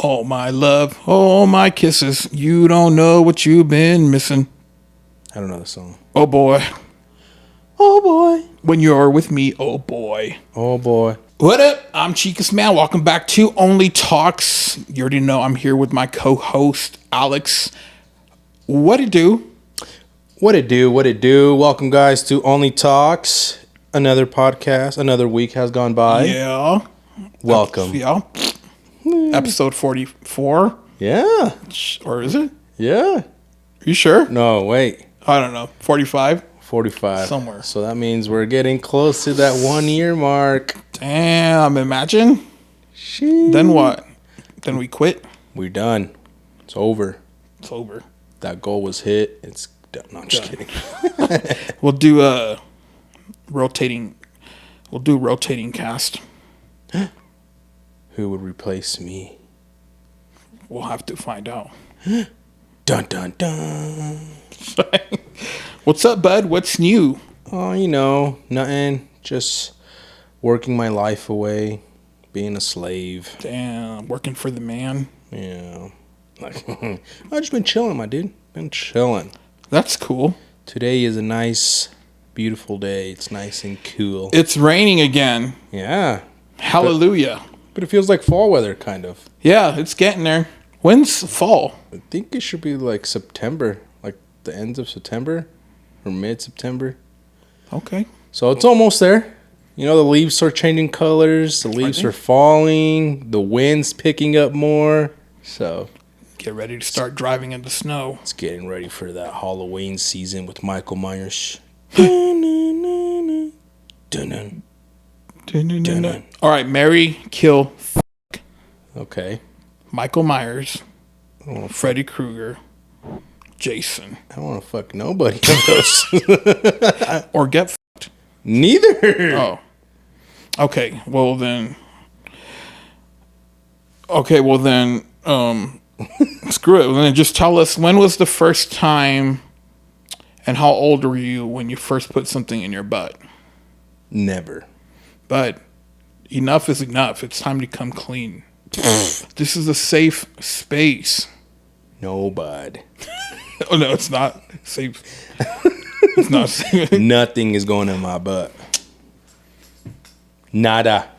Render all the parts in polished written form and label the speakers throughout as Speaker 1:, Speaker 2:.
Speaker 1: All my love, all my kisses. You don't know what you've been missing.
Speaker 2: I don't know the song.
Speaker 1: Oh boy.
Speaker 2: Oh boy.
Speaker 1: When you're with me, oh boy.
Speaker 2: Oh boy.
Speaker 1: What up? I'm Chicas Man. Welcome back to Only Talks. You already know I'm here with my co-host, Alex. What it do?
Speaker 2: What it do? What it do? Welcome, guys, to Only Talks. Another podcast. Another week has gone by.
Speaker 1: Yeah.
Speaker 2: Welcome.
Speaker 1: Yeah. Episode 44.
Speaker 2: Yeah.
Speaker 1: Or is it?
Speaker 2: Yeah.
Speaker 1: Are you sure?
Speaker 2: No, wait.
Speaker 1: I don't know. 45?
Speaker 2: 45.
Speaker 1: Somewhere.
Speaker 2: So that means we're getting close to that 1 year mark.
Speaker 1: Damn. Imagine.
Speaker 2: Sheesh.
Speaker 1: Then what? Then we quit?
Speaker 2: We're done. It's over.
Speaker 1: It's over.
Speaker 2: That goal was hit. It's done. No, I'm just kidding.
Speaker 1: We'll do rotating cast.
Speaker 2: Who would replace me?
Speaker 1: We'll have to find out.
Speaker 2: Dun, dun, dun.
Speaker 1: What's up, bud? What's new?
Speaker 2: Oh, nothing. Just working my life away, being a slave.
Speaker 1: Damn, working for the man.
Speaker 2: Yeah. I've just been chilling, my dude. Been chilling.
Speaker 1: That's cool.
Speaker 2: Today is a nice, beautiful day. It's nice and cool.
Speaker 1: It's raining again.
Speaker 2: Yeah.
Speaker 1: Hallelujah.
Speaker 2: But it feels like fall weather, kind of.
Speaker 1: Yeah, it's getting there. When's fall?
Speaker 2: I think it should be like September, like the ends of September or mid-September.
Speaker 1: Okay.
Speaker 2: So it's almost there. The leaves are changing colors. The leaves are falling. The wind's picking up more. So
Speaker 1: Get ready to start driving in the snow.
Speaker 2: it's getting ready for that Halloween season with Michael Myers. Dun-dun-dun-dun. Dun-dun. Dun-dun.
Speaker 1: All right, Mary, kill,
Speaker 2: Okay.
Speaker 1: Michael Myers, Freddy Krueger, Jason.
Speaker 2: I don't want to fuck nobody of those.
Speaker 1: Or get
Speaker 2: Neither.
Speaker 1: Oh. Okay, well then. Screw it. Well, then just tell us, when was the first time and how old were you when you first put something in your butt?
Speaker 2: Never.
Speaker 1: But enough is enough. It's time to come clean. This is a safe space.
Speaker 2: No, bud.
Speaker 1: Oh, no, it's not safe. It's not safe.
Speaker 2: Nothing is going in my butt. Nada.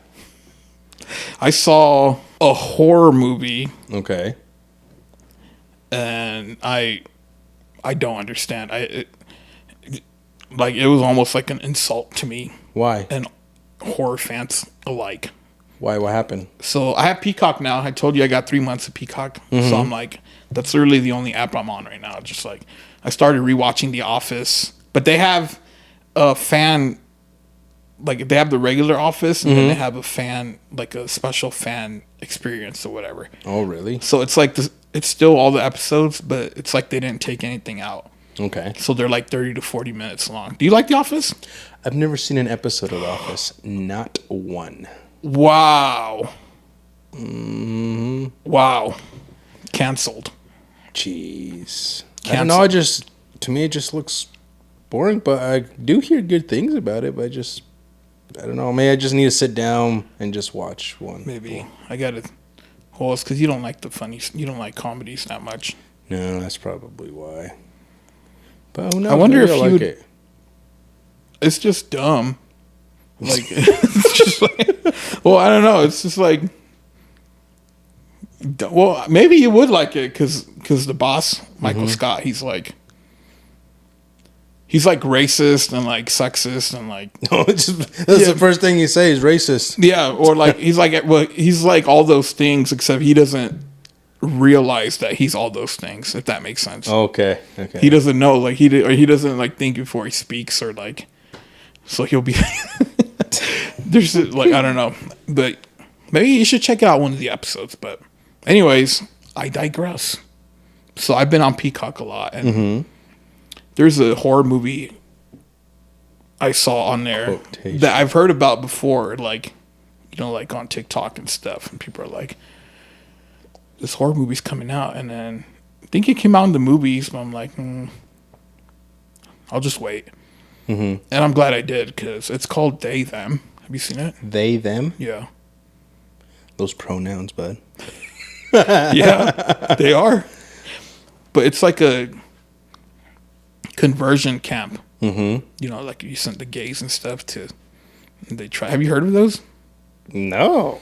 Speaker 1: I saw a horror movie
Speaker 2: Okay.
Speaker 1: and I don't understand. It was almost like an insult to me
Speaker 2: Why?
Speaker 1: and horror fans alike.
Speaker 2: Why? What happened?
Speaker 1: So I have Peacock now. I told you I got 3 months of Peacock. So I'm like, that's literally the only app I'm on right now. Just like, I started rewatching The Office, but they have a fan, like they have the regular Office and then they have a fan, like a special fan experience or whatever.
Speaker 2: Oh, really?
Speaker 1: So it's like, it's still all the episodes, but it's like they didn't take anything out.
Speaker 2: Okay.
Speaker 1: So they're like 30 to 40 minutes long. Do you like The Office?
Speaker 2: I've never seen an episode of The Office. Not one.
Speaker 1: Wow. Wow. Canceled.
Speaker 2: Jeez. I don't know. To me, it just looks boring, but I do hear good things about it, but I don't know. Maybe I just need to sit down and just watch one.
Speaker 1: Maybe. I got to. Well, it's because you don't like you don't like comedies that much.
Speaker 2: No, that's probably why. But who knows?
Speaker 1: I wonder
Speaker 2: Maybe
Speaker 1: if
Speaker 2: I
Speaker 1: you
Speaker 2: like
Speaker 1: would.
Speaker 2: it.
Speaker 1: It's just dumb. Like, it's just like, well, I don't know. It's just like, well, maybe you would like it because the boss, Michael Scott, he's like racist and like sexist and like,
Speaker 2: No, that's the first thing you say is racist.
Speaker 1: yeah, or like he's like all those things except he doesn't realize that he's all those things, if that makes sense.
Speaker 2: Okay.
Speaker 1: He doesn't know, like he doesn't like think before he speaks, or like, so he'll be there's like, I don't know, but maybe you should check out one of the episodes. But anyways, I digress. So I've been on Peacock a lot, and there's a horror movie I saw on there that I've heard about before, like, like on TikTok and stuff, and people are like, this horror movie's coming out, and then I think it came out in the movies, but I'm like, I'll just wait. And I'm glad I did, because it's called They Them. Have you seen it?
Speaker 2: They, them?
Speaker 1: Yeah.
Speaker 2: Those pronouns, bud.
Speaker 1: Yeah, they are. But it's like a conversion camp. Mm-hmm. You know, like you send the gays and stuff to. And they try. Have you heard of those?
Speaker 2: No.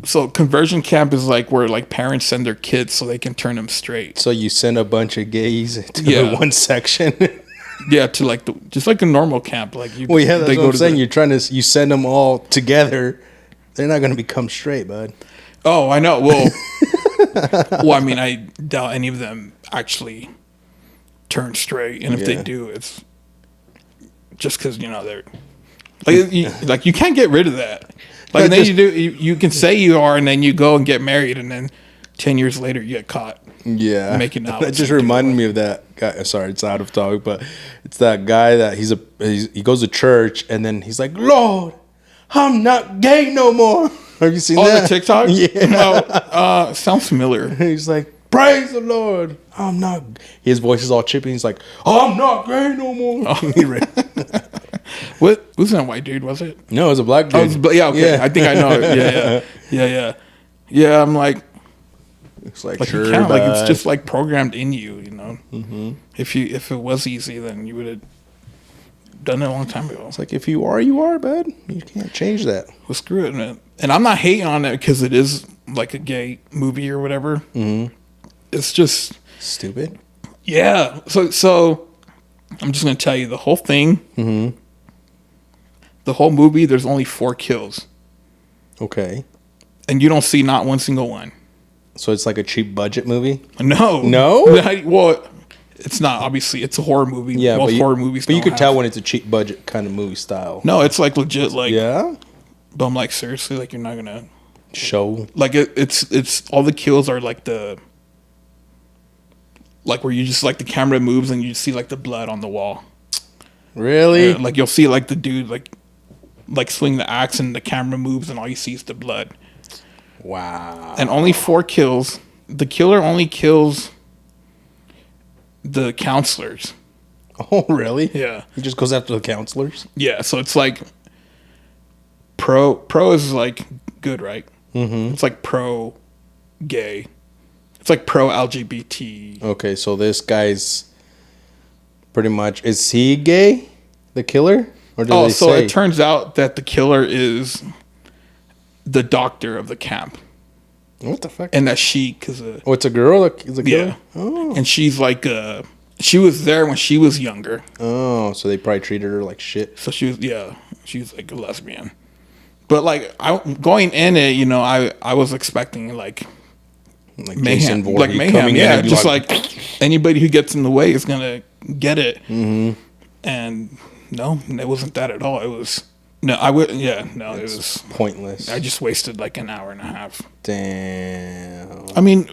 Speaker 1: So conversion camp is like where like parents send their kids so they can turn them straight.
Speaker 2: So you send a bunch of gays to the one section.
Speaker 1: Yeah, to like just like a normal camp. Like you.
Speaker 2: Well, yeah, that's what I'm saying. You send them all together. They're not going to become straight, bud.
Speaker 1: Oh, I know. Well, I mean, I doubt any of them actually turn straight, and if they do, it's just because they're like you can't get rid of that. Like, and then you can say you are, and then you go and get married, and then 10 years later you get caught.
Speaker 2: Yeah,
Speaker 1: making out.
Speaker 2: That just reminded me of that guy. Sorry, it's out of topic, but it's that guy that he goes to church, and then he's like, "Lord, I'm not gay no more." Have you seen that?
Speaker 1: Oh, the TikTok?
Speaker 2: Yeah.
Speaker 1: No, sounds familiar.
Speaker 2: He's like, "Praise the Lord, I'm not." His voice is all chippy. He's like, "I'm not gay no more." Oh.
Speaker 1: What wasn't that a white dude? Was it?
Speaker 2: No, it was a black dude.
Speaker 1: Yeah, okay. Yeah. I think I know it. Yeah. I'm like,
Speaker 2: it's like
Speaker 1: sure, like it's just like programmed in you, Mm-hmm. If it was easy, then you would have done it a long time ago.
Speaker 2: It's like if you are, you are, bud. You can't change that.
Speaker 1: Well, screw it, man. And I'm not hating on it because it is like a gay movie or whatever. Mm-hmm. It's just
Speaker 2: stupid.
Speaker 1: Yeah. So I'm just gonna tell you the whole thing. Mm-hmm. The whole movie, there's only 4 kills.
Speaker 2: Okay.
Speaker 1: And you don't see not one single one.
Speaker 2: So it's like a cheap budget movie?
Speaker 1: No. Well, it's not. Obviously, it's a horror movie.
Speaker 2: Yeah,
Speaker 1: most horror movies.
Speaker 2: But you could tell when it's a cheap budget kind of movie style.
Speaker 1: No, it's like legit. Like
Speaker 2: yeah.
Speaker 1: But I'm like, seriously, like you're not gonna
Speaker 2: show
Speaker 1: like it's all the kills are like where you just like the camera moves and you see like the blood on the wall.
Speaker 2: Really?
Speaker 1: Like you'll see like the dude like swing the axe and the camera moves and all you see is the blood.
Speaker 2: Wow.
Speaker 1: And only 4 kills. The killer only kills the counselors.
Speaker 2: Oh, really?
Speaker 1: Yeah.
Speaker 2: He just goes after the counselors?
Speaker 1: Yeah, so it's like pro is like good, right? Mm-hmm. It's like pro gay. It's like pro LGBT.
Speaker 2: Okay, so this guy's pretty much, is he gay? The killer? Or do they say?
Speaker 1: It turns out that the killer is the doctor of the camp.
Speaker 2: What the fuck?
Speaker 1: And that because
Speaker 2: it's a girl? Is a killer?
Speaker 1: Yeah. Oh. And she's like she was there when she was younger.
Speaker 2: Oh, so they probably treated her like shit.
Speaker 1: So she was like a lesbian. But like going in it, I was expecting like mayhem, yeah, just like anybody who gets in the way is gonna get it. Mm-hmm. And no, it wasn't that at all. It was it was
Speaker 2: pointless.
Speaker 1: I just wasted like an hour and a half.
Speaker 2: Damn.
Speaker 1: I mean,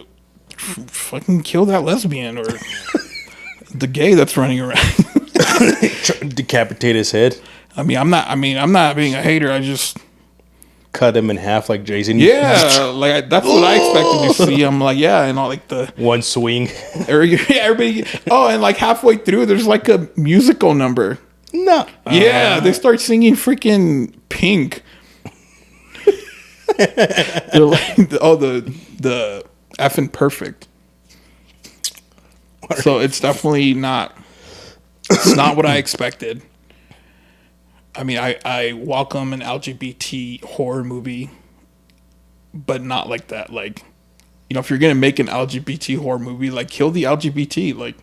Speaker 1: fucking kill that lesbian or the gay that's running around.
Speaker 2: Decapitate his head.
Speaker 1: I'm not being a hater. I just
Speaker 2: cut him in half like Jason.
Speaker 1: Yeah, like that's what I expected to see. I'm like, yeah, and all like the
Speaker 2: one swing.
Speaker 1: Everybody. Oh, and like halfway through, there's like a musical number.
Speaker 2: No.
Speaker 1: Yeah, they start singing freaking Pink. They're like, the effing perfect. So it's definitely not. It's not what I expected. I mean, I welcome an LGBT horror movie, but not like that. Like, if you're gonna make an LGBT horror movie, like kill the LGBT. Like,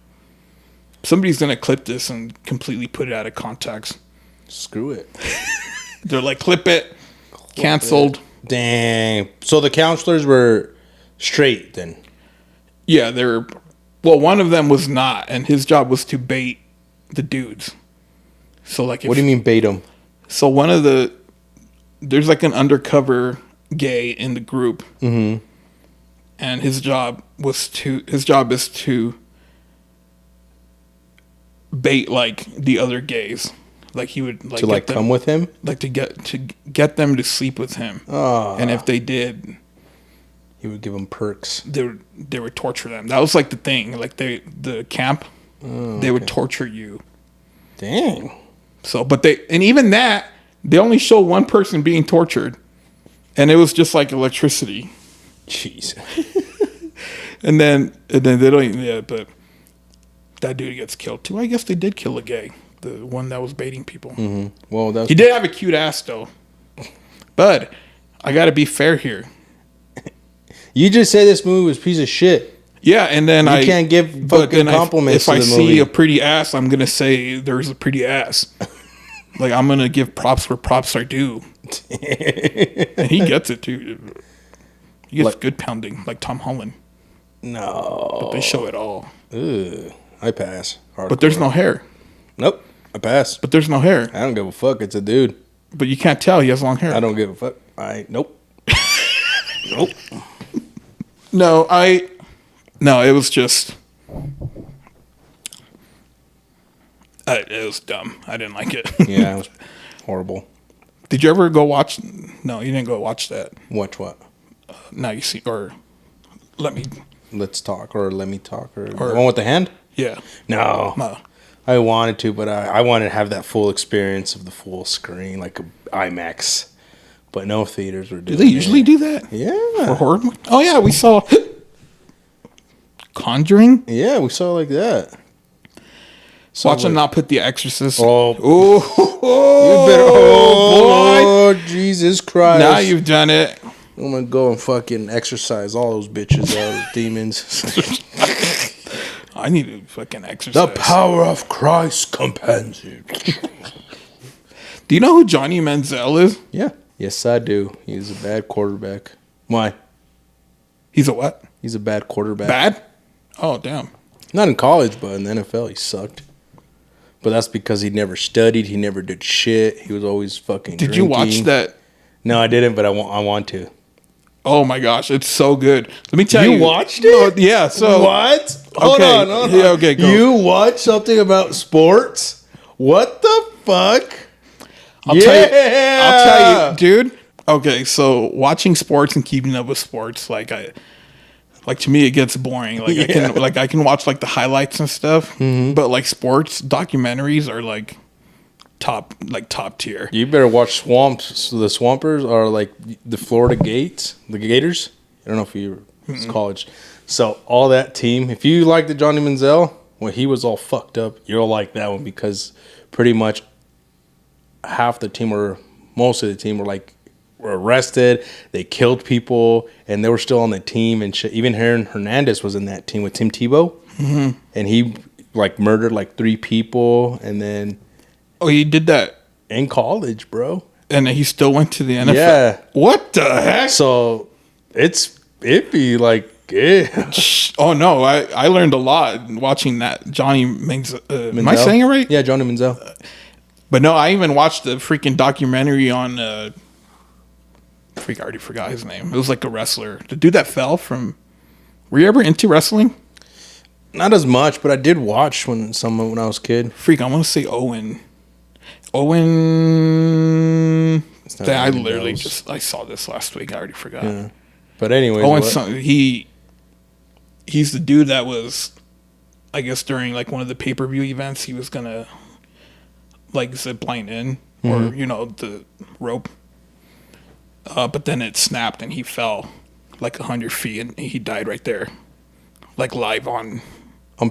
Speaker 1: somebody's gonna clip this and completely put it out of context.
Speaker 2: Screw it.
Speaker 1: They're like, clip it, canceled.
Speaker 2: Dang. So the counselors were straight then?
Speaker 1: Yeah, well, one of them was not, and his job was to bait the dudes. So like,
Speaker 2: what do you mean bait them?
Speaker 1: So there's like an undercover gay in the group, mm-hmm. and his job is to bait like the other gays. Like he would like
Speaker 2: to like come with him,
Speaker 1: like to get them to sleep with him. Oh. And if they did,
Speaker 2: he would give them perks.
Speaker 1: They would torture them. That was like the thing. Like the camp, they would torture you.
Speaker 2: Dang.
Speaker 1: So, and even that, they only show one person being tortured, and it was just like electricity.
Speaker 2: Jeez.
Speaker 1: and then they don't even, yeah, but that dude gets killed too. I guess they did kill a gay, the one that was baiting people.
Speaker 2: Well,
Speaker 1: He did have a cute ass though. But I gotta be fair here.
Speaker 2: You just said this movie was a piece of shit.
Speaker 1: Yeah, and then
Speaker 2: you can't give fucking compliments to the movie. If I see
Speaker 1: a pretty ass, I'm gonna say there's a pretty ass. Like, I'm gonna give props where props are due. And he gets it too. He gets good pounding, like Tom Holland.
Speaker 2: No,
Speaker 1: but they show it all.
Speaker 2: Ugh, I pass. Hardcore.
Speaker 1: But there's no hair.
Speaker 2: Nope, I pass.
Speaker 1: But there's no hair.
Speaker 2: I don't give a fuck. It's a dude.
Speaker 1: But you can't tell he has long hair.
Speaker 2: I don't give a fuck. Nope. Nope.
Speaker 1: No, it was just, it was dumb. I didn't like it.
Speaker 2: Yeah, it was horrible.
Speaker 1: Did you ever go watch? No, you didn't go watch that.
Speaker 2: Watch what?
Speaker 1: Now you see, or
Speaker 2: Let's talk, or let me talk, or the one with the hand.
Speaker 1: Yeah.
Speaker 2: No. I wanted to, but I wanted to have that full experience of the full screen, like IMAX. But no theaters were doing.
Speaker 1: Do they usually do that?
Speaker 2: Yeah.
Speaker 1: For horror? Oh yeah, we saw Conjuring.
Speaker 2: Yeah, we saw like that.
Speaker 1: Watch them not put The Exorcist.
Speaker 2: Oh,
Speaker 1: you better.
Speaker 2: Oh boy! Jesus Christ!
Speaker 1: Now you've done it.
Speaker 2: I'm gonna go and fucking exercise all those bitches out of demons.
Speaker 1: I need to fucking exercise.
Speaker 2: The power of Christ compels you.
Speaker 1: Do you know who Johnny Manziel is?
Speaker 2: Yeah. Yes, I do. He's a bad quarterback. Why?
Speaker 1: He's a what?
Speaker 2: He's a bad quarterback.
Speaker 1: Bad? Oh, damn.
Speaker 2: Not in college, but in the NFL, he sucked. But that's because he never studied. He never did shit. He was always fucking
Speaker 1: Did
Speaker 2: drinking.
Speaker 1: you watch that?
Speaker 2: No, I didn't, but I want to.
Speaker 1: Oh, my gosh. It's so good. Let me tell you.
Speaker 2: You watched it?
Speaker 1: No, yeah. So
Speaker 2: what? Hold on.
Speaker 1: Yeah, okay, go.
Speaker 2: You watched something about sports? What the fuck?
Speaker 1: I'll tell you, dude. Okay, so watching sports and keeping up with sports, to me, it gets boring. Like I can watch like the highlights and stuff, but like sports documentaries are like top tier.
Speaker 2: You better watch Swamps. The Swampers are like the Florida Gators. I don't know if it's college. So all that team. If you like the Johnny Manziel, when he was all fucked up, you'll like that one because pretty much half the team most of the team were arrested. They killed people, and they were still on the team. And shit. Even Aaron Hernandez was in that team with Tim Tebow, and he murdered 3 people. And then
Speaker 1: he did that
Speaker 2: in college, bro.
Speaker 1: And then he still went to the NFL.
Speaker 2: Yeah.
Speaker 1: What the heck?
Speaker 2: So it'd be like. Yeah.
Speaker 1: Oh no! I learned a lot watching that Johnny Manziel. Am I saying it right?
Speaker 2: Yeah, Johnny Manziel.
Speaker 1: But no, I even watched the freaking documentary on. I already forgot his name. It was like a wrestler, the dude that fell from. Were you ever into wrestling?
Speaker 2: Not as much, but I did watch when I was a kid.
Speaker 1: I want to say Owen. I literally I saw this last week. I already forgot.
Speaker 2: Yeah. But anyway,
Speaker 1: he's the dude that was, I guess, during like one of the pay-per-view events, he was gonna like zip line in or the rope, but then it snapped and he fell like 100 feet and he died right there, like live on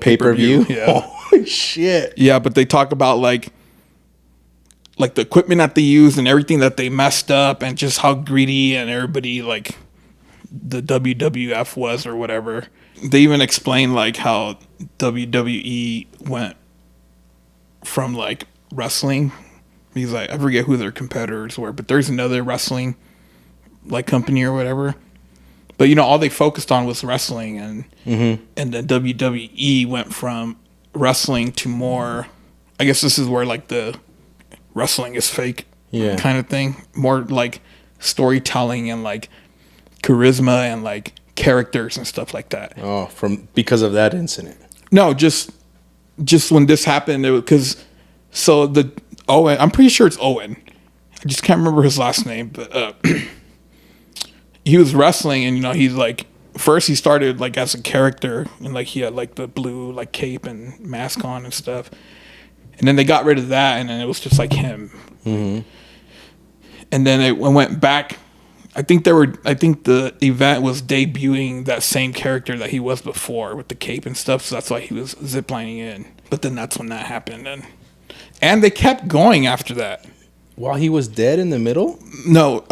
Speaker 2: pay-per-view.
Speaker 1: Yeah.
Speaker 2: Holy shit.
Speaker 1: Yeah, but they talk about like the equipment that they used and everything that they messed up and just how greedy and everybody like the WWF was or whatever. They even explain like how WWE went from like wrestling. He's like, I forget who their competitors were, but there's another wrestling like company or whatever. But all they focused on was wrestling, and and then WWE went from wrestling to more. I guess this is where like the wrestling is fake, kind of thing. More like storytelling and like charisma and like characters and stuff like that.
Speaker 2: Oh, because of that incident?
Speaker 1: No, just when this happened, it was because Owen. I'm pretty sure it's Owen. I just can't remember his last name, but he was wrestling, and he's like, first he started like as a character, and like he had like the blue like cape and mask on and stuff, and then they got rid of that, and then it was just like him. And then it went back I think the event was debuting that same character that he was before with the cape and stuff. So that's why he was ziplining in. But then that's when that happened, and they kept going after that.
Speaker 2: While he was dead in the middle?
Speaker 1: No,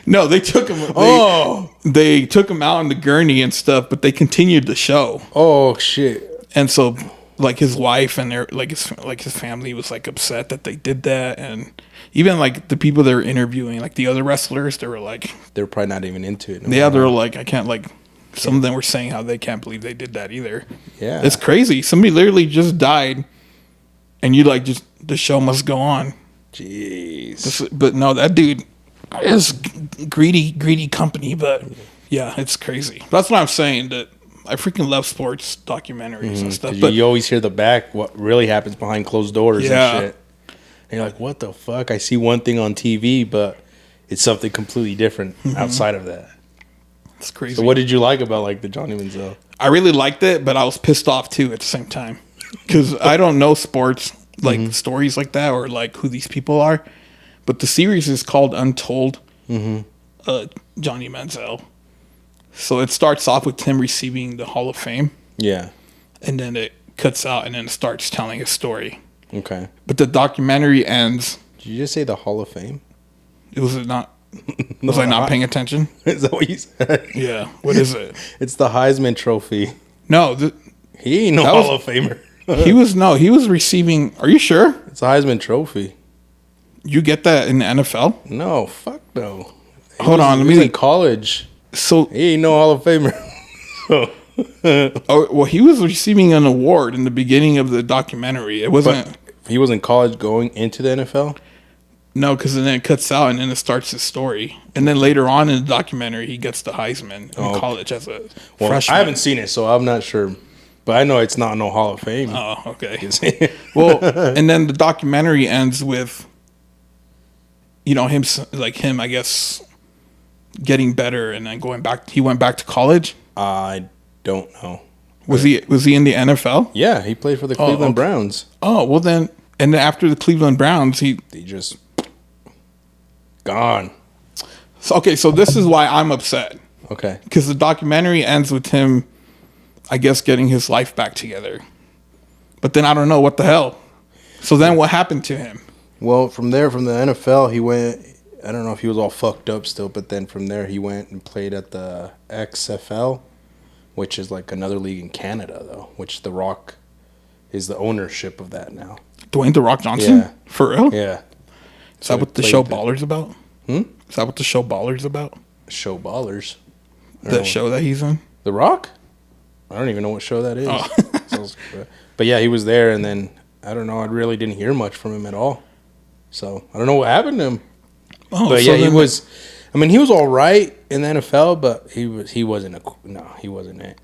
Speaker 1: no, they took him. They took him out on the gurney and stuff, but they continued the show.
Speaker 2: Oh shit!
Speaker 1: And so, like his wife and his family was like upset that they did that, and even like the people they were interviewing, like the other wrestlers, they were
Speaker 2: probably not even into it.
Speaker 1: Yeah, they were like, I can't like. Some of them were saying how they can't believe they did that either.
Speaker 2: Yeah,
Speaker 1: it's crazy. Somebody literally just died, and you like just the show must go on.
Speaker 2: Jeez.
Speaker 1: But no, that dude is greedy company. But yeah, it's crazy. That's what I'm saying. That I freaking love sports documentaries and stuff. But
Speaker 2: you always hear the back, what really happens behind closed doors and shit. And you're like, what the fuck? I see one thing on TV, but it's something completely different outside of that.
Speaker 1: It's crazy.
Speaker 2: So what did you like about like the Johnny Manziel?
Speaker 1: I really liked it, but I was pissed off too at the same time because I don't know sports like stories like that or like who these people are. But the series is called Untold Johnny Manziel. So it starts off with him receiving the Hall of Fame. Yeah. And then it cuts out and then it starts telling his story. Okay. But the documentary ends.
Speaker 2: Did you just say the Hall of Fame?
Speaker 1: Was it not? Was I not paying attention?
Speaker 2: Is that what you said?
Speaker 1: Yeah. What is it?
Speaker 2: It's the Heisman Trophy.
Speaker 1: No.
Speaker 2: He ain't no Hall of Famer.
Speaker 1: He was receiving. Are you sure?
Speaker 2: It's a Heisman Trophy.
Speaker 1: You get that in the NFL?
Speaker 2: No. Fuck no.
Speaker 1: Hold on.
Speaker 2: Let me in college.
Speaker 1: So
Speaker 2: he ain't no Hall of Famer.
Speaker 1: Oh, well, he was receiving an award in the beginning of the documentary. It wasn't.
Speaker 2: But he was in college going into the NFL?
Speaker 1: No, because then it cuts out and then it starts his story. And then later on in the documentary, he gets the Heisman in college as a freshman.
Speaker 2: I haven't seen it, so I'm not sure. But I know it's not no Hall of Fame.
Speaker 1: Oh, okay. Well, and then the documentary ends with, him, I guess, getting better and then going back. He went back to college?
Speaker 2: I don't know.
Speaker 1: Was he in the NFL?
Speaker 2: Yeah, he played for the Cleveland Browns.
Speaker 1: Oh, well then, and then after the Cleveland Browns, he
Speaker 2: just gone.
Speaker 1: So this is why I'm upset.
Speaker 2: Okay.
Speaker 1: Because the documentary ends with him, I guess, getting his life back together. But then I don't know what the hell. So then what happened to him?
Speaker 2: Well, from the NFL, he went, I don't know if he was all fucked up still, but then from there he went and played at the XFL, which is like another league in Canada, though, which The Rock is the ownership of that now.
Speaker 1: Dwayne The Rock Johnson?
Speaker 2: Yeah.
Speaker 1: For real?
Speaker 2: Yeah.
Speaker 1: Is that what the show Ballers about? Is that what the show Ballers about?
Speaker 2: Show Ballers?
Speaker 1: The show that he's in?
Speaker 2: The Rock? I don't even know what show that is. Oh. But yeah, he was there, and then, I don't know, I really didn't hear much from him at all. So, I don't know what happened to him. Oh, but yeah, he was all right in the NFL, but he wasn't it.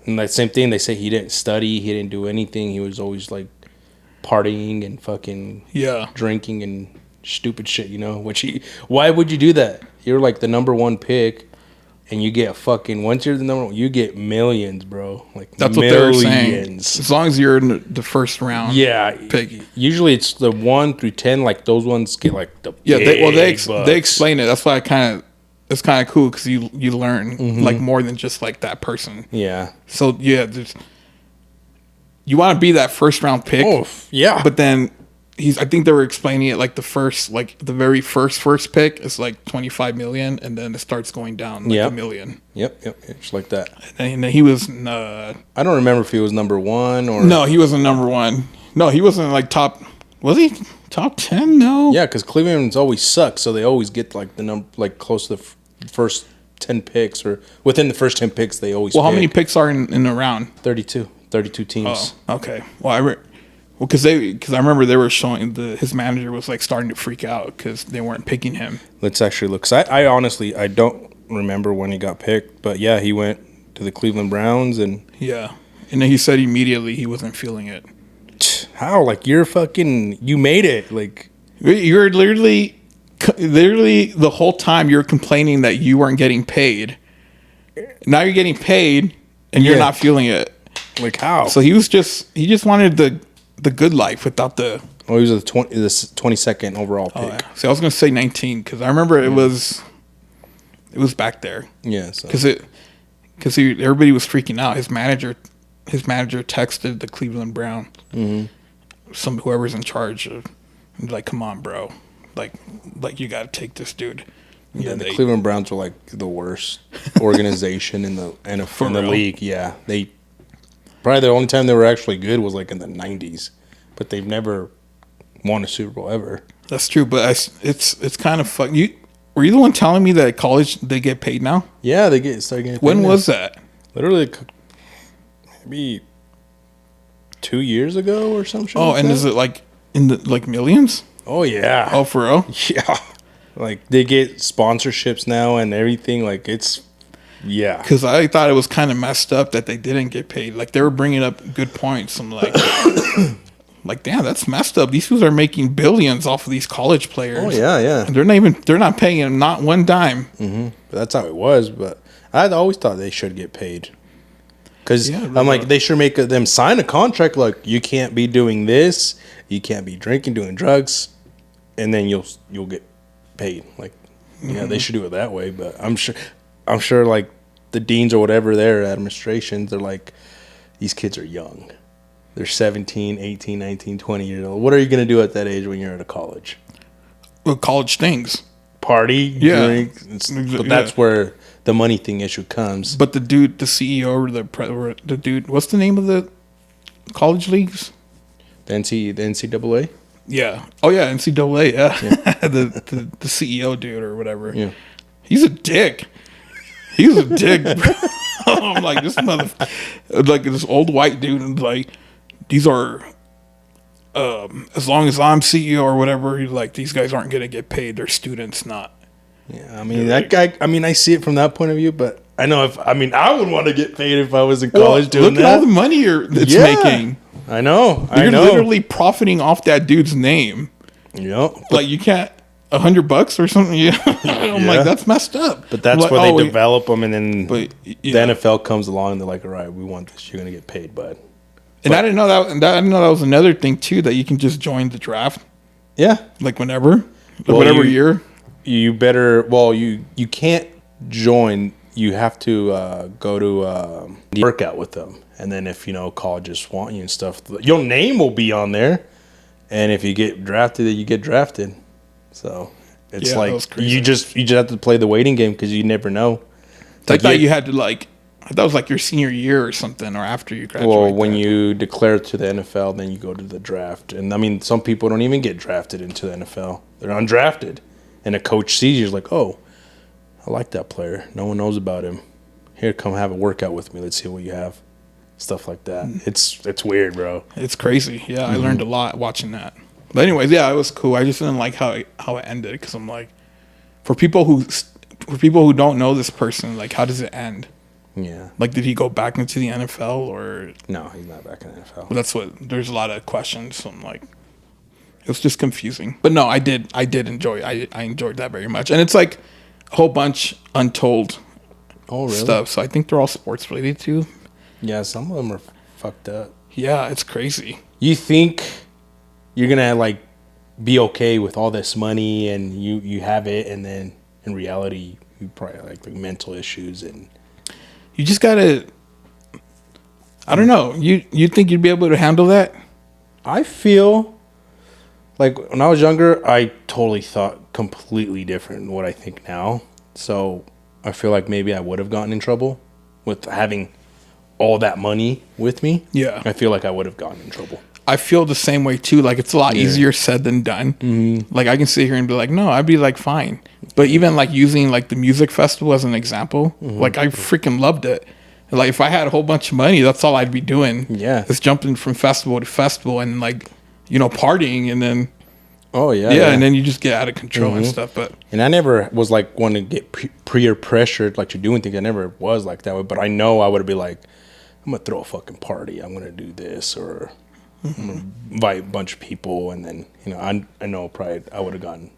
Speaker 2: And that same thing, they say he didn't study, he didn't do anything. He was always like partying and fucking drinking and stupid shit, why would you do that? You're like the number one pick and you get once you're the number one, you get millions, bro. Like
Speaker 1: that's millions. What they were saying. As long as you're in the first round pick.
Speaker 2: Usually it's the 1 through 10, like those ones get like the
Speaker 1: they explain it. That's why it's kind of cool because you learn like more than just like that person. Yeah. So yeah, you want to be that first round pick.
Speaker 2: Oh yeah.
Speaker 1: But then I think they were explaining it like the very first pick is like 25 million, and then it starts going down like $1 million.
Speaker 2: Yep, just like that.
Speaker 1: And then he was.
Speaker 2: I don't remember if he was number one or.
Speaker 1: No, he wasn't number one. No, he wasn't like top. Was he top 10? No.
Speaker 2: Yeah, because Cleveland's always suck, so they always get like the number like close to the first 10 picks, or within the first 10 picks they always.
Speaker 1: Well, how many picks are in the round?
Speaker 2: 32 teams.
Speaker 1: Oh, okay. Well, because I remember they were showing his manager was like starting to freak out because they weren't picking him.
Speaker 2: Let's actually look. 'Cause I honestly don't remember when he got picked, but yeah, he went to the Cleveland Browns and
Speaker 1: yeah, and then he said immediately he wasn't feeling it.
Speaker 2: How? Like you made it. Like
Speaker 1: you're literally the whole time you're complaining that you weren't getting paid. Now you're getting paid and you're not feeling it.
Speaker 2: Like how?
Speaker 1: So he just wanted the good life without the
Speaker 2: Oh, he was the 22nd overall pick.
Speaker 1: Oh, yeah. See, I was gonna say 19 because I remember it was back there.
Speaker 2: Yeah, so.
Speaker 1: Because everybody was freaking out. His manager texted the Cleveland Brown, whoever's in charge of, like, come on, bro, like you got to take this dude.
Speaker 2: Yeah, the Cleveland Browns were like the worst organization in the NFL, in the league. Yeah, they probably the only time they were actually good was like in the 90s, but they've never won a Super Bowl ever.
Speaker 1: That's true, but it's kind of fun. Were you the one telling me that at college they get paid now?
Speaker 2: Yeah, they start getting paid.
Speaker 1: When was that?
Speaker 2: Literally, maybe 2 years ago or some shit.
Speaker 1: Oh, and is it like in the like millions?
Speaker 2: Oh yeah.
Speaker 1: Oh, for real?
Speaker 2: Yeah. Like they get sponsorships now and everything. Like it's, yeah.
Speaker 1: Because I thought it was kind of messed up that they didn't get paid. Like they were bringing up good points. I'm like, like damn, that's messed up. These fools are making billions off of these college players.
Speaker 2: Oh yeah, yeah.
Speaker 1: And they're not paying them not one dime.
Speaker 2: Mm-hmm. But that's how it was. But I always thought they should get paid. Because I'm like, they should make them sign a contract. Like you can't be doing this, you can't be drinking, doing drugs, and then you'll get paid. Like, yeah, they should do it that way. But I'm sure like the deans or whatever, their administrations, they're like, these kids are young. They're 17, 18, 19, 20 years old. What are you going to do at that age when you're at a college?
Speaker 1: Well, college things.
Speaker 2: Party, drink. But that's where the money thing issue comes.
Speaker 1: But the dude, the CEO or the dude, what's the name of the college leagues?
Speaker 2: The NCAA?
Speaker 1: Yeah. Oh, yeah, NCAA, yeah. the CEO dude or whatever.
Speaker 2: Yeah.
Speaker 1: He's a dick. He's a dick, bro. I'm like, like this old white dude, and like, these are, as long as I'm CEO or whatever, he's like, these guys aren't going to get paid. They're students, not.
Speaker 2: Yeah, I mean, that guy, I see it from that point of view, but I know I would want to get paid if I was in college doing that.
Speaker 1: Look at all the money it's making.
Speaker 2: I know.
Speaker 1: You're literally profiting off that dude's name.
Speaker 2: Yep.
Speaker 1: Like, you can't, $100 or something. Yeah. I'm like, that's messed up.
Speaker 2: But that's
Speaker 1: like,
Speaker 2: where they develop them, and then
Speaker 1: the
Speaker 2: NFL comes along and they're like, all right, we want this. You're going to get paid, bud.
Speaker 1: And I didn't know that. And I didn't know that was another thing too, that you can just join the draft.
Speaker 2: Yeah.
Speaker 1: Like whenever, whatever year.
Speaker 2: You better. Well, you can't join. You have to go to workout with them, and then if colleges want you and stuff, your name will be on there. And if you get drafted, you get drafted. So it's like you just have to play the waiting game because you never know.
Speaker 1: I thought you had to I thought it was like your senior year or something, or after you graduate.
Speaker 2: Well, when you declare to the NFL, then you go to the draft. And I mean, some people don't even get drafted into the NFL. They're undrafted. And a coach sees you, like, oh, I like that player. No one knows about him. Here, come have a workout with me. Let's see what you have. Stuff like that. It's weird, bro.
Speaker 1: It's crazy. Yeah, I learned a lot watching that. But anyways, yeah, it was cool. I just didn't like how it ended, because I'm like, for people who don't know this person, like, how does it end?
Speaker 2: Yeah. Like,
Speaker 1: did he go back into the NFL or?
Speaker 2: No, he's not back in the NFL.
Speaker 1: Well, there's a lot of questions. So I'm like, it was just confusing. But no, I did enjoy it. I enjoyed that very much. And it's like a whole bunch untold stuff. So I think they're all sports related too.
Speaker 2: Yeah, some of them are fucked up.
Speaker 1: Yeah, it's crazy.
Speaker 2: You think you're gonna be okay with all this money and you have it, and then in reality you probably like mental issues, and
Speaker 1: you just gotta, I don't know, you think you'd be able to handle that?
Speaker 2: I feel like when I was younger, I totally thought completely different than what I think now. So I feel like maybe I would have gotten in trouble with having all that money with me.
Speaker 1: Yeah,
Speaker 2: I feel like I would have gotten in trouble.
Speaker 1: I feel the same way too. Like, it's a lot easier said than done. Mm-hmm. Like, I can sit here and be like, no, I'd be like, fine. But even like using like the music festival as an example, like, I freaking loved it. Like, if I had a whole bunch of money, that's all I'd be doing.
Speaker 2: Yeah,
Speaker 1: just jumping from festival to festival and like, partying, and then and then you just get out of control and stuff.
Speaker 2: And I never was like one to get peer pressured like to doing things. I never was like that way. But I know I would be like, I'm gonna throw a fucking party. I'm gonna do this, or I'm gonna invite a bunch of people, and then I know probably I would have done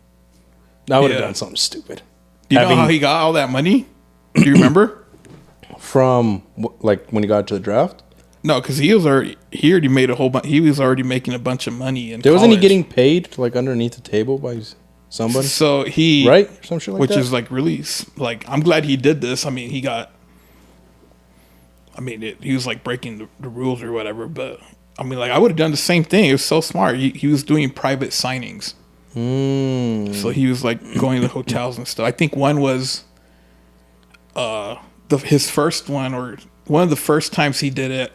Speaker 2: something stupid.
Speaker 1: Do you know how he got all that money? Do you remember?
Speaker 2: From like when he got to the draft?
Speaker 1: No, because he already made a whole bunch. He was already making a bunch of money in
Speaker 2: Wasn't he
Speaker 1: college.
Speaker 2: getting paid like underneath the table by somebody?
Speaker 1: So he
Speaker 2: right, or some shit like
Speaker 1: which
Speaker 2: that.
Speaker 1: is like really like I'm glad he did this. I mean, he got. I mean, he was like breaking the rules or whatever, but I mean, like I would have done the same thing. It was so smart. He was doing private signings, so he was like going to hotels and stuff. I think one was, his first one or one of the first times he did it.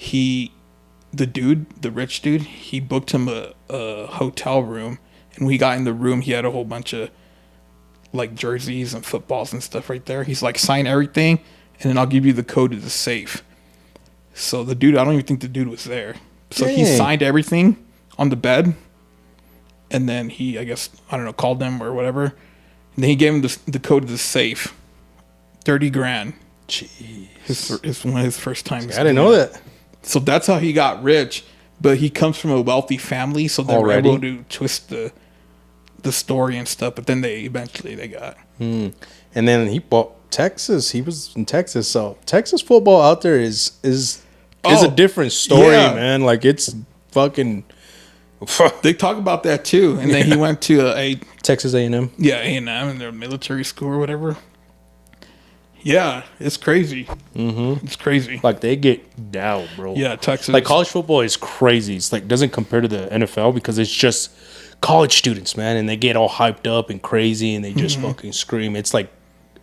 Speaker 1: The rich dude, he booked him a hotel room, and when he got in the room, he had a whole bunch of like jerseys and footballs and stuff right there. He's like, sign everything, and then I'll give you the code to the safe. So the dude, I don't even think the dude was there. So he signed everything on the bed, and then he, I guess, I don't know, called them or whatever, and then he gave him the code to the safe. 30 grand.
Speaker 2: Jeez.
Speaker 1: It's one of his first times.
Speaker 2: I didn't know that.
Speaker 1: So that's how he got rich, but he comes from a wealthy family, so they were able to twist the story and stuff. But then they got.
Speaker 2: And then he bought Texas. He was in Texas, so Texas football out there is a different story, man. Like it's fucking.
Speaker 1: They talk about that too, and then he went to a
Speaker 2: Texas A&M.
Speaker 1: Yeah, A&M in their military school or whatever. Yeah, it's crazy. Mm-hmm. It's crazy.
Speaker 2: Like they get down, bro.
Speaker 1: Yeah, Texas.
Speaker 2: Like college football is crazy. It's like doesn't compare to the NFL because it's just college students, man, and they get all hyped up and crazy and they just fucking scream. It's like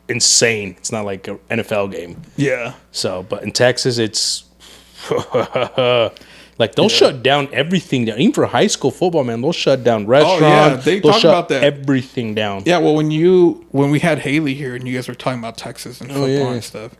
Speaker 2: insane. It's not like an NFL game.
Speaker 1: Yeah.
Speaker 2: So, but in Texas, it's like they'll shut down everything down. Even for high school football, man, they'll shut down restaurants. Oh, yeah.
Speaker 1: They'll
Speaker 2: talk
Speaker 1: shut about that.
Speaker 2: Everything down.
Speaker 1: Yeah, well, when we had Haley here and you guys were talking about Texas and football and stuff,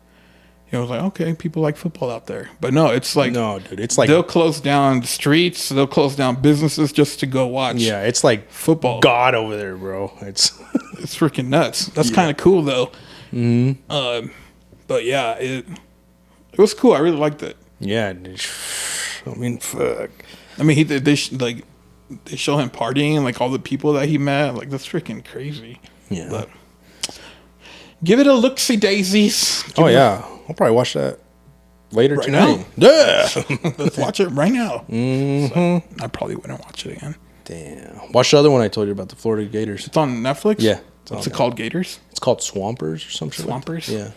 Speaker 1: I was like, okay, people like football out there. But no, it's like...
Speaker 2: No, dude, it's like...
Speaker 1: They'll close down streets. They'll close down businesses just to go watch.
Speaker 2: Yeah, it's like
Speaker 1: football.
Speaker 2: God over there, bro. It's
Speaker 1: freaking nuts. That's kind of cool, though. Mm-hmm. But yeah, it was cool. I really liked it.
Speaker 2: Yeah, I mean, fuck.
Speaker 1: I mean, they show him partying and like all the people that he met. Like that's freaking crazy.
Speaker 2: Yeah.
Speaker 1: But give it a look-see, daisies.
Speaker 2: I'll probably watch that later
Speaker 1: right
Speaker 2: tonight.
Speaker 1: Now. Yeah. Let's watch it right now. Mm-hmm. So I probably wouldn't watch it again.
Speaker 2: Damn. Watch the other one I told you about, the Florida Gators.
Speaker 1: It's on Netflix?
Speaker 2: Yeah.
Speaker 1: What's it called? Gators?
Speaker 2: It's called Swampers or something.
Speaker 1: Swampers?
Speaker 2: Yeah.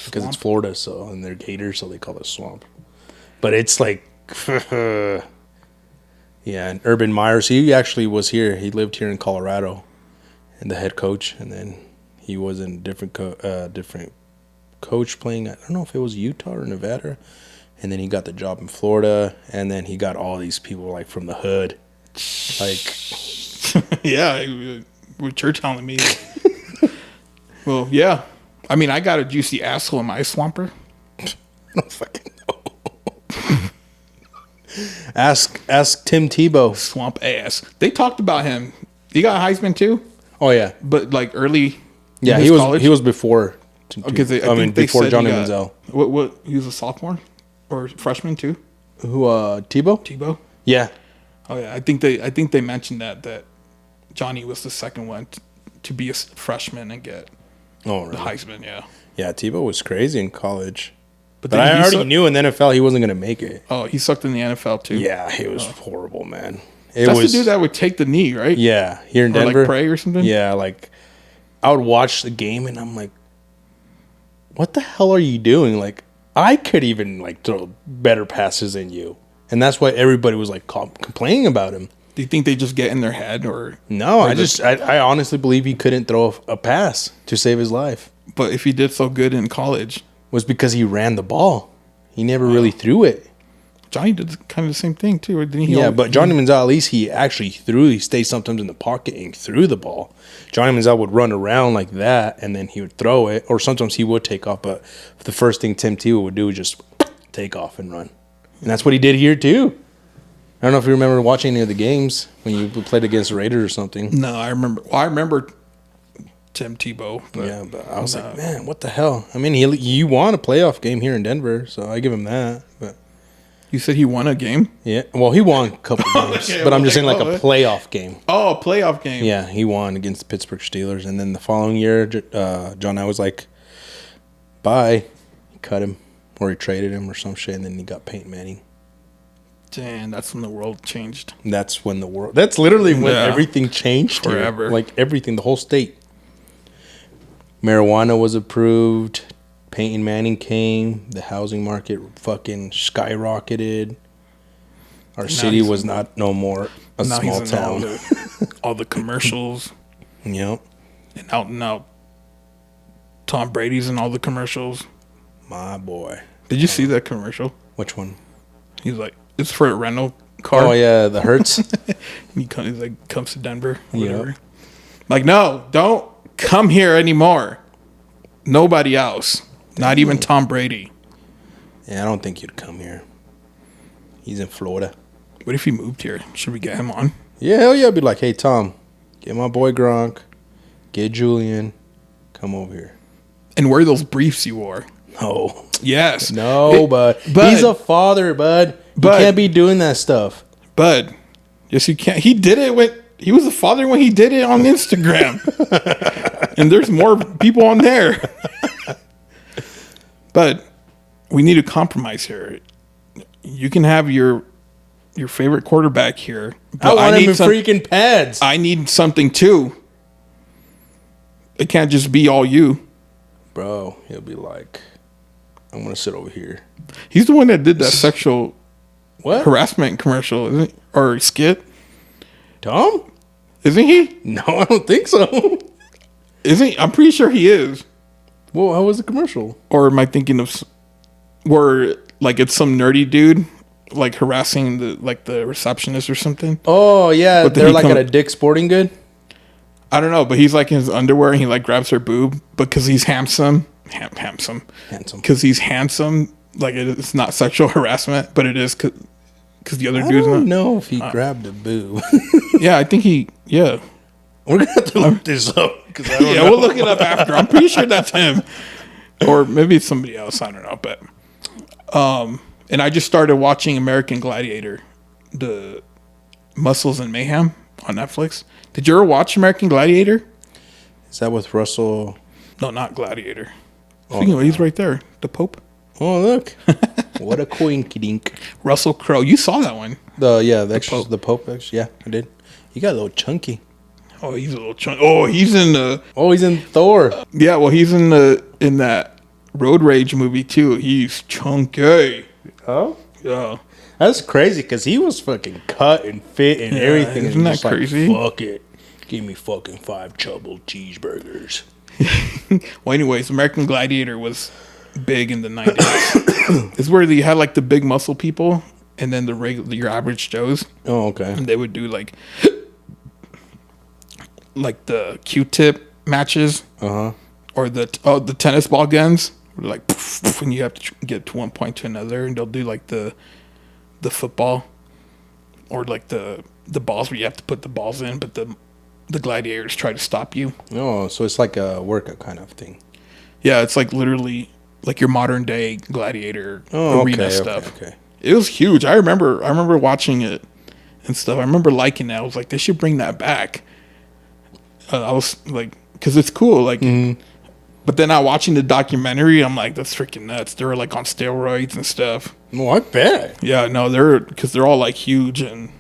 Speaker 2: Because it's Florida, and they're gators, so they call it swamp. But it's like, yeah, and Urban Myers, he actually was here. He lived here in Colorado, and the head coach, and then he was in a different coach playing. I don't know if it was Utah or Nevada, and then he got the job in Florida, and then he got all these people like from the hood, like,
Speaker 1: yeah, what you're telling me. Well, yeah. I mean, I got a juicy asshole in my swamper.
Speaker 2: I don't fucking know. Ask Tim Tebow.
Speaker 1: Swamp ass. They talked about him. He got Heisman too.
Speaker 2: Oh yeah,
Speaker 1: but like early.
Speaker 2: Yeah, he was before.
Speaker 1: Okay,
Speaker 2: I mean before Johnny Manziel.
Speaker 1: What? He was a sophomore or freshman too.
Speaker 2: Who? Tebow.
Speaker 1: Tebow.
Speaker 2: Yeah.
Speaker 1: Oh yeah, I think they mentioned that Johnny was the second one to be a freshman and get the Heisman. Yeah.
Speaker 2: Yeah, Tebow was crazy in college. But I already knew in the NFL he wasn't going to make it.
Speaker 1: Oh, he sucked in the NFL too.
Speaker 2: Yeah, he was horrible, man.
Speaker 1: That's the dude that would take the knee, right?
Speaker 2: Yeah, here in Denver.
Speaker 1: Or like pray or something?
Speaker 2: Yeah, like I would watch the game and I'm like, what the hell are you doing? Like, I could even like throw better passes than you. And that's why everybody was like complaining about him.
Speaker 1: Do you think they just get in their head or?
Speaker 2: No, I honestly believe he couldn't throw a pass to save his life.
Speaker 1: But if he did so good in college.
Speaker 2: Was because he ran the ball. He never really threw it.
Speaker 1: Johnny did kind of the same thing too, didn't he?
Speaker 2: Yeah, but Johnny Manziel, at least he actually threw. He stayed sometimes in the pocket and threw the ball. Johnny Manziel would run around like that, and then he would throw it, or sometimes he would take off. But the first thing Tim Tebow would do was just take off and run, and that's what he did here too. I don't know if you remember watching any of the games when you played against the Raiders or something.
Speaker 1: No, I remember. Well, I remember Tim Tebow.
Speaker 2: But I was like, man, what the hell? I mean, he won a playoff game here in Denver, so I give him that. But
Speaker 1: you said he won a game?
Speaker 2: Yeah, well, he won a couple games,
Speaker 1: okay,
Speaker 2: but I'm just saying like a playoff game.
Speaker 1: Oh, a playoff game.
Speaker 2: Yeah, he won against the Pittsburgh Steelers, and then the following year, John I was like, bye. He cut him or he traded him or some shit, and then he got Peyton Manning.
Speaker 1: Damn, that's when the world changed.
Speaker 2: And that's when that's literally when everything changed
Speaker 1: forever.
Speaker 2: Here. Like everything, the whole state. Marijuana was approved. Peyton Manning came. The housing market fucking skyrocketed. Our city was not no more a small town.
Speaker 1: All the commercials.
Speaker 2: Yep.
Speaker 1: And now Tom Brady's in all the commercials.
Speaker 2: My boy.
Speaker 1: Did you see that commercial?
Speaker 2: Which one?
Speaker 1: He's like, it's for a rental car.
Speaker 2: Oh yeah, the Hertz.
Speaker 1: He's like, comes to Denver, whatever. Yep. Like, no, don't come here anymore. Nobody else. Not even Tom Brady.
Speaker 2: Yeah, I don't think he'd come here. He's in Florida.
Speaker 1: What if he moved here? Should we get him on?
Speaker 2: Yeah, hell yeah. I'd be like, hey, Tom, get my boy Gronk, get Julian, come over here.
Speaker 1: And wear those briefs you wore.
Speaker 2: No.
Speaker 1: Yes.
Speaker 2: No, but he's a father, bud. You can't be doing that stuff.
Speaker 1: Bud. Yes, you can't. He did it when he was a father when he did it on Instagram. And there's more people on there. But we need a compromise here. You can have your favorite quarterback here.
Speaker 2: But I want him in freaking pads.
Speaker 1: I need something too. It can't just be all you.
Speaker 2: Bro, he'll be like, I'm going to sit over here.
Speaker 1: He's the one that did that sexual harassment commercial, isn't he? Or skit.
Speaker 2: Tom?
Speaker 1: Isn't he?
Speaker 2: No, I don't think so.
Speaker 1: Isn't he? I'm pretty sure he is.
Speaker 2: Well, how was the commercial?
Speaker 1: Or am I thinking of where like it's some nerdy dude like harassing the receptionist or something?
Speaker 2: Oh yeah, but they're like at a Dick's Sporting Good.
Speaker 1: I don't know, but he's like in his underwear and he like grabs her boob because he's handsome. Handsome. Because he's handsome. Like it's not sexual harassment, but it is because the other dude's not.
Speaker 2: I don't know if he grabbed a boob.
Speaker 1: Yeah, I think he. Yeah.
Speaker 2: We're gonna have to look this up.
Speaker 1: Yeah, we'll look it up after. I'm pretty sure that's him, or maybe it's somebody else. I don't know, but and I just started watching American Gladiator, the Muscles and Mayhem on Netflix. Did you ever watch American Gladiator?
Speaker 2: Is that with Russell?
Speaker 1: No, not Gladiator. Speaking of, he's right there, the Pope.
Speaker 2: Oh look, what a coinky dink.
Speaker 1: Russell Crowe. You saw that one?
Speaker 2: The Pope. Yeah, I did. You got a little chunky.
Speaker 1: Oh, he's a little chunky. Oh, he's in the.
Speaker 2: Oh, he's in Thor.
Speaker 1: Yeah, well, he's in that Road Rage movie too. He's chunky.
Speaker 2: Oh,
Speaker 1: yeah.
Speaker 2: That's crazy because he was fucking cut and fit and everything.
Speaker 1: Isn't that crazy?
Speaker 2: Like, fuck it, give me fucking 5 double cheeseburgers.
Speaker 1: Well, anyways, American Gladiator was big in the 90s. It's where they had like the big muscle people and then your average Joes.
Speaker 2: Oh, okay.
Speaker 1: And they would do like the Q-tip matches, or the tennis ball guns, like when you have to get to one point to another, and they'll do like the football, or like the balls where you have to put the balls in, but the gladiators try to stop you.
Speaker 2: Oh, so it's like a workout kind of thing.
Speaker 1: Yeah, it's like literally like your modern day gladiator arena stuff. Okay. It was huge. I remember watching it and stuff. I remember liking it. I was like, they should bring that back. I was like, because it's cool. Like, but then now watching the documentary, I'm like, that's freaking nuts. They're like on steroids and stuff.
Speaker 2: Oh, I bet.
Speaker 1: Yeah, no, because they're all like huge and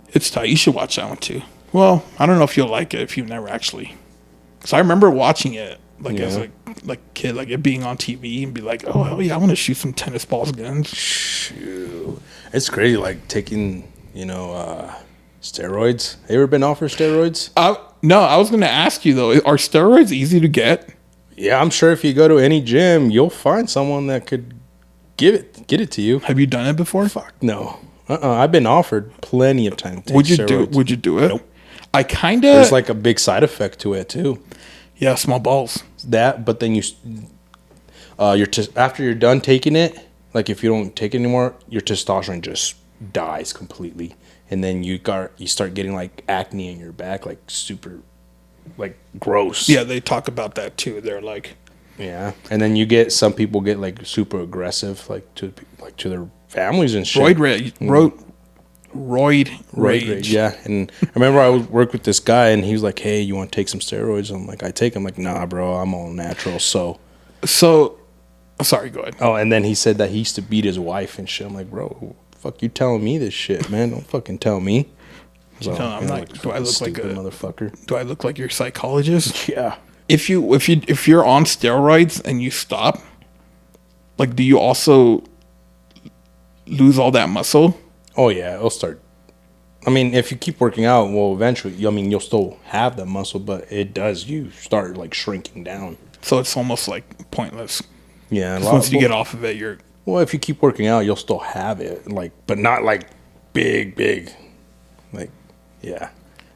Speaker 1: it's tight. You should watch that one too. Well, I don't know if you'll like it if you've never actually. So I remember watching it like as a kid, like it being on TV and be like, oh hell yeah, I want to shoot some tennis balls guns.
Speaker 2: Shoot, it's crazy. Like taking steroids. Have you ever been offered steroids?
Speaker 1: No, I was going to ask you though. Are steroids easy to get?
Speaker 2: Yeah, I'm sure if you go to any gym, you'll find someone that could get it to you.
Speaker 1: Have you done it before?
Speaker 2: Fuck no. I've been offered plenty of time.
Speaker 1: Would you do it? Nope. I kind of.
Speaker 2: There's like a big side effect to it too.
Speaker 1: Yeah, small balls.
Speaker 2: That, but then after you're done taking it, like if you don't take it anymore, your testosterone just dies completely, and then you start getting like acne in your back, like super, like gross.
Speaker 1: Yeah, they talk about that too. They're like,
Speaker 2: yeah, and then some people get like super aggressive, like to their families and shit.
Speaker 1: Roid rage.
Speaker 2: Yeah, and I remember I worked with this guy, and he was like, "Hey, you want to take some steroids?" I'm like, "I take them." Like, "Nah, bro, I'm all natural." So
Speaker 1: Sorry, go ahead.
Speaker 2: Oh, and then he said that he used to beat his wife and shit. I'm like, bro, fuck you telling me this shit, man? Don't fucking tell me. So,
Speaker 1: I'm like, do I look like a
Speaker 2: motherfucker?
Speaker 1: Do I look like your psychologist?
Speaker 2: Yeah.
Speaker 1: If you're on steroids and you stop, like, do you also lose all that muscle?
Speaker 2: Oh yeah, it'll start. I mean, if you keep working out, well, eventually, I mean, you'll still have the muscle, but you start like shrinking down.
Speaker 1: So it's almost like pointless.
Speaker 2: Yeah.
Speaker 1: Once you get off of it, you're.
Speaker 2: Well, if you keep working out, you'll still have it, like, but not like big. Like, yeah,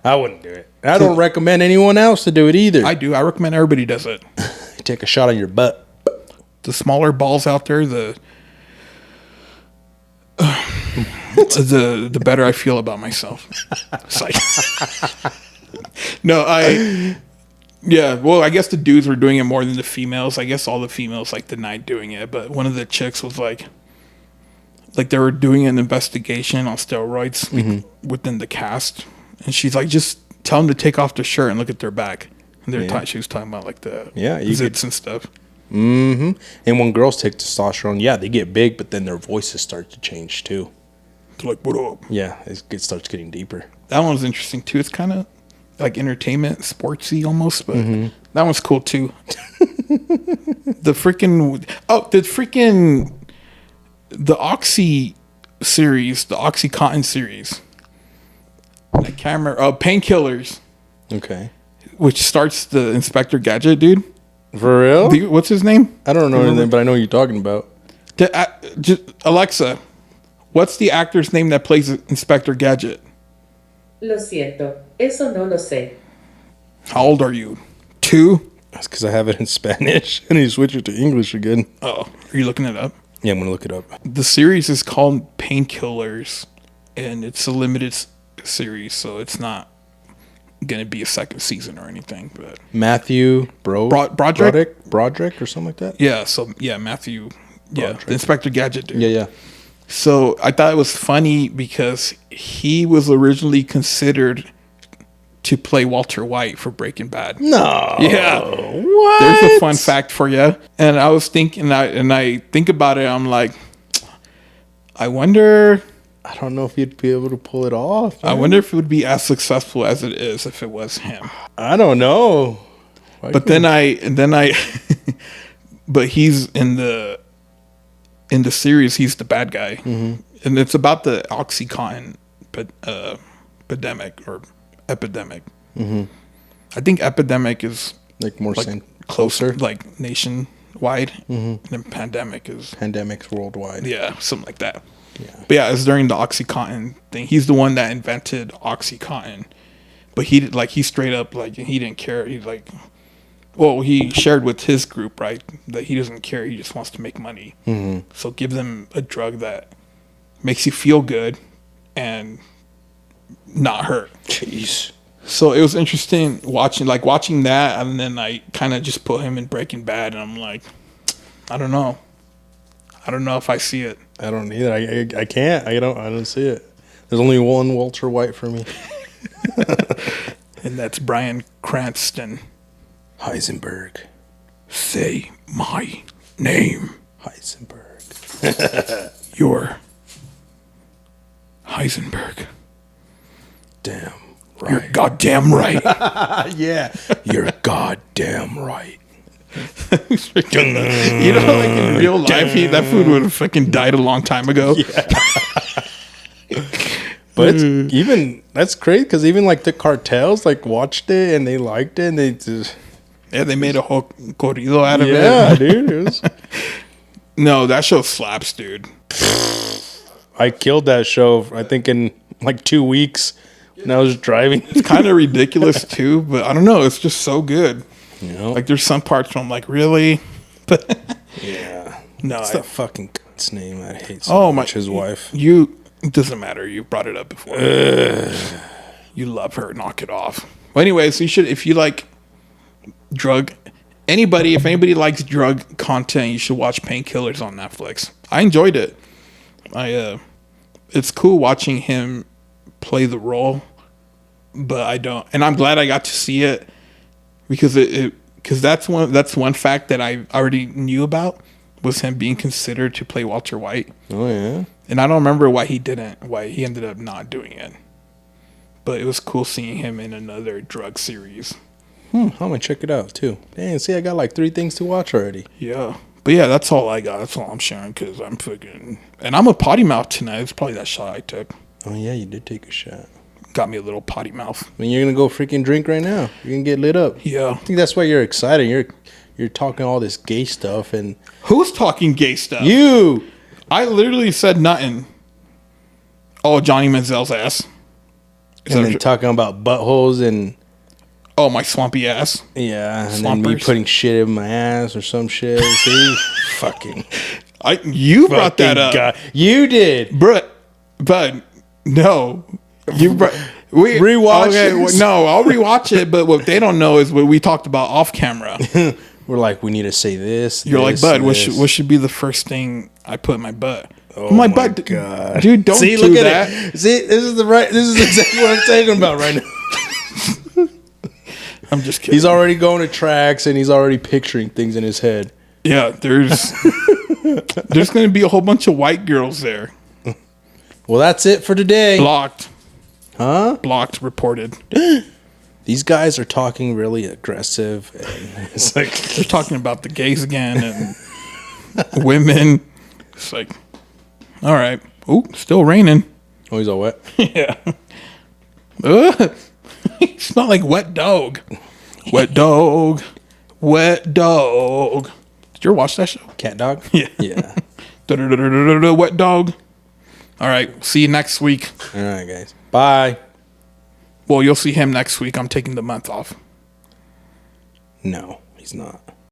Speaker 2: I wouldn't do it. I don't recommend anyone else to do it either.
Speaker 1: I do. I recommend everybody does it.
Speaker 2: Take a shot on your butt.
Speaker 1: The smaller balls out there, the better I feel about myself. It's like, no, yeah. Well, I guess the dudes were doing it more than the females. I guess all the females like denied doing it, but one of the chicks was like they were doing an investigation on steroids within the cast, and she's like, just tell them to take off their shirt and look at their back. And she was talking about like the zits and stuff.
Speaker 2: Mm-hmm. And when girls take testosterone, yeah, they get big, but then their voices start to change too.
Speaker 1: They're like, what up?
Speaker 2: Yeah, it starts getting deeper.
Speaker 1: That one's interesting too. It's kind of like entertainment, sportsy almost, but that one's cool too. The Oxy series, the Oxycontin series. I can't remember. Painkillers. Okay. Which starts the Inspector Gadget dude.
Speaker 2: For real?
Speaker 1: What's his name?
Speaker 2: I don't know anything, but I know what you're talking about.
Speaker 1: Alexa, what's the actor's name that plays Inspector Gadget?
Speaker 3: Lo siento, eso no lo sé.
Speaker 1: How old are you? 2?
Speaker 2: That's because I have it in Spanish, and he switched it to English again.
Speaker 1: Oh, are you looking it up?
Speaker 2: Yeah, I'm going to look it up.
Speaker 1: The series is called Painkillers, and it's a limited series, so it's not going to be a second season or anything. But
Speaker 2: Matthew Broderick or something like that?
Speaker 1: Yeah, so, Matthew, the Inspector Gadget dude.
Speaker 2: Yeah.
Speaker 1: So I thought it was funny because he was originally considered to play Walter White for Breaking Bad.
Speaker 2: No.
Speaker 1: Yeah.
Speaker 2: What?
Speaker 1: There's a fun fact for you. And I was thinking, I think about it, I'm like, I wonder.
Speaker 2: I don't know if he'd be able to pull it off.
Speaker 1: Man. I wonder if it would be as successful as it is if it was him.
Speaker 2: I don't know.
Speaker 1: But then but he's in the series, he's the bad guy. Mm-hmm. And it's about the Oxycontin epidemic. Mm-hmm. I think epidemic is
Speaker 2: like more
Speaker 1: closer, like nationwide. Mm-hmm. And
Speaker 2: pandemic's worldwide.
Speaker 1: Yeah, something like that. Yeah. But yeah, it's during the Oxycontin thing. He's the one that invented Oxycontin. But he straight up, like, he didn't care. He's like, well, he shared with his group, right, that he doesn't care. He just wants to make money. Mm-hmm. So give them a drug that makes you feel good and not hurt.
Speaker 2: Jeez.
Speaker 1: So it was interesting watching that, and then I kind of just put him in Breaking Bad, and I'm like, I don't know if I see it.
Speaker 2: I don't either. I can't. I don't see it. There's only one Walter White for me.
Speaker 1: And that's Bryan Cranston.
Speaker 2: Heisenberg.
Speaker 1: Say my name.
Speaker 2: Heisenberg.
Speaker 1: You're Heisenberg.
Speaker 2: Damn right.
Speaker 1: You're goddamn right.
Speaker 2: Yeah. You're goddamn right.
Speaker 1: You know, like in real life, that food would have fucking died a long time ago.
Speaker 2: Yeah. But that's crazy because even like the cartels like watched it and they liked it and they just
Speaker 1: they made a whole corrido out of it.
Speaker 2: Yeah, dude.
Speaker 1: No, that show slaps, dude.
Speaker 2: I killed that show, I think, in like 2 weeks when I was driving.
Speaker 1: It's kind of ridiculous too, but I don't know. It's just so good.
Speaker 2: You know?
Speaker 1: Like there's some parts where I'm like, really? But
Speaker 2: yeah.
Speaker 1: No.
Speaker 2: What's the fucking cunt's name? I hate so much his wife.
Speaker 1: It doesn't matter. You brought it up before. You love her. Knock it off. Well, anyways, if you like if anybody likes drug content, you should watch Painkillers on Netflix. I enjoyed it. It's cool watching him play the role, but I don't, and I'm glad I got to see it because because that's one fact that I already knew about, was him being considered to play Walter White.
Speaker 2: Oh yeah.
Speaker 1: And I don't remember why he ended up not doing it. But it was cool seeing him in another drug series.
Speaker 2: I'm gonna check it out too. Dang, see, I got like 3 things to watch already.
Speaker 1: Yeah. But yeah, that's all I got. That's all I'm sharing because I'm fucking... And I'm a potty mouth tonight. It's probably that shot I took.
Speaker 2: Oh yeah, you did take a shot.
Speaker 1: Got me a little potty mouth.
Speaker 2: I mean, you're gonna go freaking drink right now. You're gonna get lit up.
Speaker 1: Yeah.
Speaker 2: I think that's why you're excited. You're talking all this gay stuff and
Speaker 1: Who's talking gay stuff?
Speaker 2: you.
Speaker 1: I literally said nothing. Oh, Johnny Manziel's ass.
Speaker 2: And then talking about buttholes and
Speaker 1: Oh, my swampy ass.
Speaker 2: yeah, and then me
Speaker 1: Swampers.
Speaker 2: putting shit in my ass or some shit. See, fucking.
Speaker 1: You brought that up.
Speaker 2: God. You did.
Speaker 1: But no. You we
Speaker 2: Rewatch
Speaker 1: okay,
Speaker 2: this.
Speaker 1: no, I'll rewatch it, but what they don't know is what we talked about off camera.
Speaker 2: We're like, we need to say this.
Speaker 1: You're
Speaker 2: this,
Speaker 1: like, bud,
Speaker 2: this.
Speaker 1: what should be the first thing I put in my butt?
Speaker 2: Oh
Speaker 1: my
Speaker 2: my
Speaker 1: butt,
Speaker 2: God.
Speaker 1: dude, don't
Speaker 2: See,
Speaker 1: do
Speaker 2: look
Speaker 1: that.
Speaker 2: at it. See, this is exactly what I'm talking about right now.
Speaker 1: I'm just kidding.
Speaker 2: He's already going to tracks and he's already picturing things in his head.
Speaker 1: Yeah, there's going to be a whole bunch of white girls there.
Speaker 2: Well, that's it for today.
Speaker 1: Blocked.
Speaker 2: Huh?
Speaker 1: Blocked, reported.
Speaker 2: These guys are talking really aggressive. And it's like,
Speaker 1: They're talking about the gays again and women. It's like, all right. Ooh, still raining.
Speaker 2: oh, he's all wet.
Speaker 1: Yeah. Ugh. It's not like wet dog. Wet dog. Wet dog. Did you ever watch that show?
Speaker 2: Cat dog?
Speaker 1: Yeah.
Speaker 2: Yeah.
Speaker 1: Da-da-da-da-da-da, wet dog. All right. See you next week.
Speaker 2: All right, guys. Bye.
Speaker 1: Well, you'll see him next week. I'm taking the month off.
Speaker 2: No, he's not.